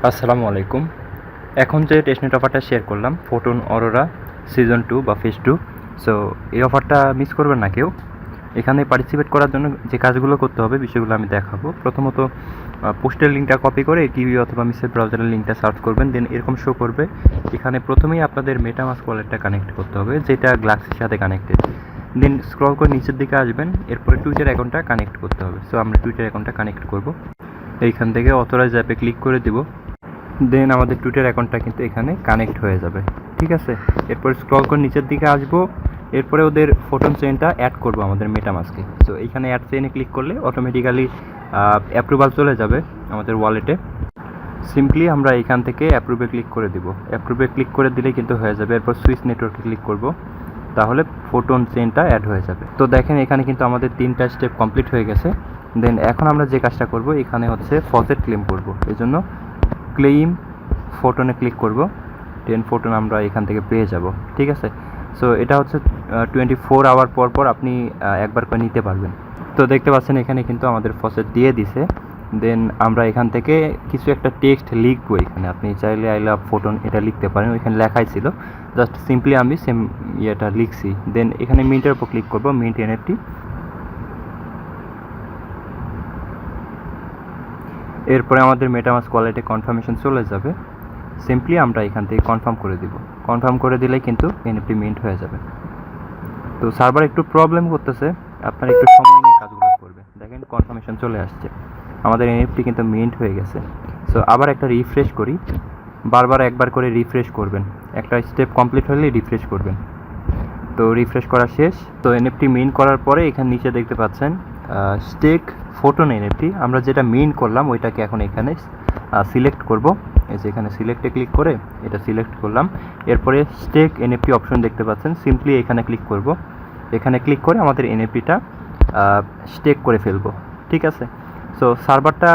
আসসালামু আলাইকুম। এখন যে টেস্টনেট অফারটা শেয়ার করলাম, ফোটন অরোরা সিজন 2 বা ফেজ 2, সো এই অফারটা মিস করবেন না কেউ। এখানে পার্টিসিপেট করার জন্য যে কাজগুলো করতে হবে বিষয়গুলো আমি দেখাবো। প্রথমত পোস্টের লিঙ্কটা কপি করে টিভি অথবা মিসের ব্রাউজারের লিঙ্কটা সার্চ করবেন, দেন এরকম শো করবে। এখানে প্রথমেই আপনাদের মেটামাস্ক ওয়ালেটটা কানেক্ট করতে হবে, যেটা গ্লাক্সির সাথে কানেক্টেড। দেন স্ক্রল করে নিচের দিকে আসবেন, এরপরে টুইটার অ্যাকাউন্টটা কানেক্ট করতে হবে। সো আমরা টুইটার অ্যাকাউন্টটা কানেক্ট করব। এইখান থেকে অথরাইজ অ্যাপে ক্লিক করে দিব। দেন আমাদের টুইটার অ্যাকাউন্টটা কিন্তু এখানে কানেক্ট হয়ে যাবে, ঠিক আছে। এরপর স্ক্রল করে নিচের দিকে আসবো, এরপরে ওদের ফোটন চেইনটা অ্যাড করব আমাদের মেটামাস্কে। সো এইখানে অ্যাড চেইনে ক্লিক করলে অটোমেটিক্যালি অ্যাপ্রুভাল চলে যাবে আমাদের ওয়ালেটে। সিম্পলি আমরা এখান থেকে অ্যাপ্রুভে ক্লিক করে দিব। অ্যাপ্রুভে ক্লিক করে দিলে কিন্তু হয়ে যাবে। এরপর সুইচ নেটওয়ার্কে ক্লিক করব, তাহলে ফোটন চেইনটা অ্যাড হয়ে যাবে। তো দেখেন এখানে কিন্তু আমাদের 3টা স্টেপ কমপ্লিট হয়ে গেছে। দেন এখন আমরা যে কাজটা করব, এখানে হচ্ছে ফসেট ক্লেম করব। এই জন্য ক্লেইম ফোটনে ক্লিক করব, 10 ফোটন আমরা এখান থেকে পেয়ে যাব, ঠিক আছে। সো এটা হচ্ছে 24 আওয়ার পর পর আপনি একবার করে নিতে পারবেন। তো দেখতে পাচ্ছেন এখানে কিন্তু আমাদের ফসেট দিয়ে দিছে। দেন আমরা এখান থেকে কিছু একটা টেক্সট লিখবো। এখানে আপনি চাইলে আই লাভ ফোটন এটা লিখতে পারেন, ওইখানে লেখাই ছিল, জাস্ট সিম্পলি আমি সেম ইয়েটা লিখছি। দেন এখানে মিন্টের উপর ক্লিক করব, মিন্ট এনএফটি। এরপরে আমাদের মেটামাস্ক ওয়ালেটে কনফার্মেশন চলে যাবে। সিম্পলি আমরা এখান থেকে কনফার্ম করে দিব। কনফার্ম করে দিলেই কিন্তু এনএফটি মিন্ট হয়ে যাবে। তো সার্ভার একটু প্রবলেম করতেছে, আপনার একটু সময় নিয়ে কাজগুলো করবে। দেখেন কনফার্মেশন চলে আসছে, আমাদের এনএফটি কিন্তু মিন্ট হয়ে গেছে। সো আবার একটা রিফ্রেশ করি, বারবার একবার করে রিফ্রেশ করবেন, একটা স্টেপ কমপ্লিট হলেই রিফ্রেশ করবেন। তো রিফ্রেশ করা শেষ। তো এনএফটি মিন্ট করার পরে এখানে নিচে দেখতে পাচ্ছেন স্টেক ফোটন এনএফটি। আমরা যেটা মিন্ট করলাম ওইটাকে এখন এখানে সিলেক্ট করব। এই যে এখানে সিলেক্টে ক্লিক করে এটা সিলেক্ট করলাম। এরপরে স্টেক এনএফটি অপশন দেখতে পাচ্ছেন, সিম্পলি এখানে ক্লিক করব। এখানে ক্লিক করে আমাদের এনএফটিটা স্টেক করে ফেলবো, ঠিক আছে। সো সার্ভারটা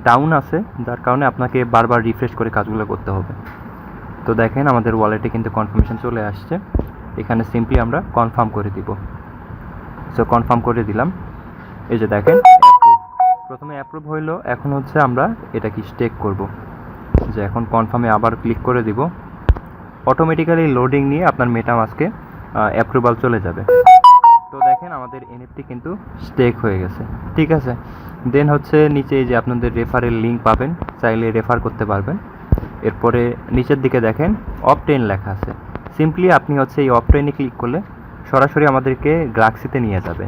ডাউন আছে, যার কারণে আপনাকে বারবার রিফ্রেশ করে কাজগুলো করতে হবে। তো দেখেন আমাদের ওয়ালেটে কিন্তু কনফার্মেশন চলে আসছে। এখানে সিম্পলি আমরা কনফার্ম করে দিব। সো কনফার্ম করে দিলাম। এই যে দেখেন অ্যাপ্রুভ, প্রথমে অ্যাপ্রুভ হইলো। এখন হচ্ছে আমরা এটা কি স্টেক করব। যে এখন কনফার্মে আবার ক্লিক করে দিব, অটোমেটিক্যালি লোডিং নিয়ে আপনার মেটামাস্কে অ্যাপ্রুভাল চলে যাবে। তো দেখেন আমাদের এনএফটি কিন্তু স্টেক হয়ে গেছে, ঠিক আছে। দেন হচ্ছে নিচে যে আপনাদের রেফারের লিঙ্ক পাবেন, চাইলে রেফার করতে পারবেন। এরপরে নিচের দিকে দেখেন অপটেন লেখা আছে, সিম্পলি আপনি হচ্ছে এই অপটেনে ক্লিক করলে সরাসরি আমাদেরকে গ্লাক্সিতে নিয়ে যাবে,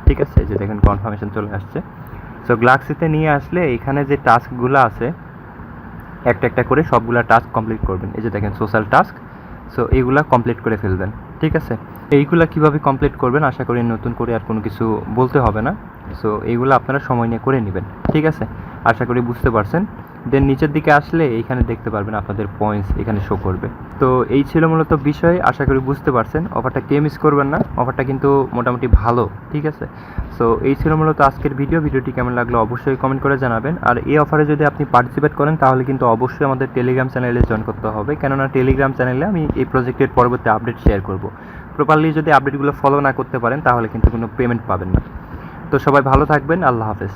ঠিক আছে। যে দেখেন কনফার্মেশন চলে আসছে। সো গ্লাক্সিতে নিয়ে আসলে এখানে যে টাস্কগুলো আছে একটা একটা করে সবগুলা টাস্ক কমপ্লিট করবেন। এই যে দেখেন সোশ্যাল টাস্ক, সো এইগুলা কমপ্লিট করে ফেলবেন, ঠিক আছে। এইগুলা কিভাবে কমপ্লিট করবেন আশা করি নতুন করে আর কোনো কিছু বলতে হবে না। সো এইগুলো আপনারা সময় নিয়ে করে নেবেন, ঠিক আছে। আশা করি বুঝতে পারছেন। দেন নিচের দিকে আসলে এইখানে দেখতে পারবেন আপনাদের পয়েন্টস এখানে শো করবে। তো এই ছিল মূলত বিষয়, আশা করি বুঝতে পারছেন। অফারটা কে মিস করবেন না, অফারটা কিন্তু মোটামুটি ভালো, ঠিক আছে। সো এই ছিল মূলত আজকের ভিডিওটি কেমন লাগলো অবশ্যই কমেন্ট করে জানাবেন। আর এই অফারে যদি আপনি পার্টিসিপেট করেন তাহলে কিন্তু অবশ্যই আমাদের টেলিগ্রাম চ্যানেলে জয়েন করতে হবে, কেননা টেলিগ্রাম চ্যানেলে আমি এই প্রজেক্টের পরবর্তী আপডেট শেয়ার করব। প্রপারলি যদি আপডেটগুলো ফলো না করতে পারেন তাহলে কিন্তু কোনো পেমেন্ট পাবেন না। তো সবাই ভালো থাকবেন, আল্লাহ হাফেজ।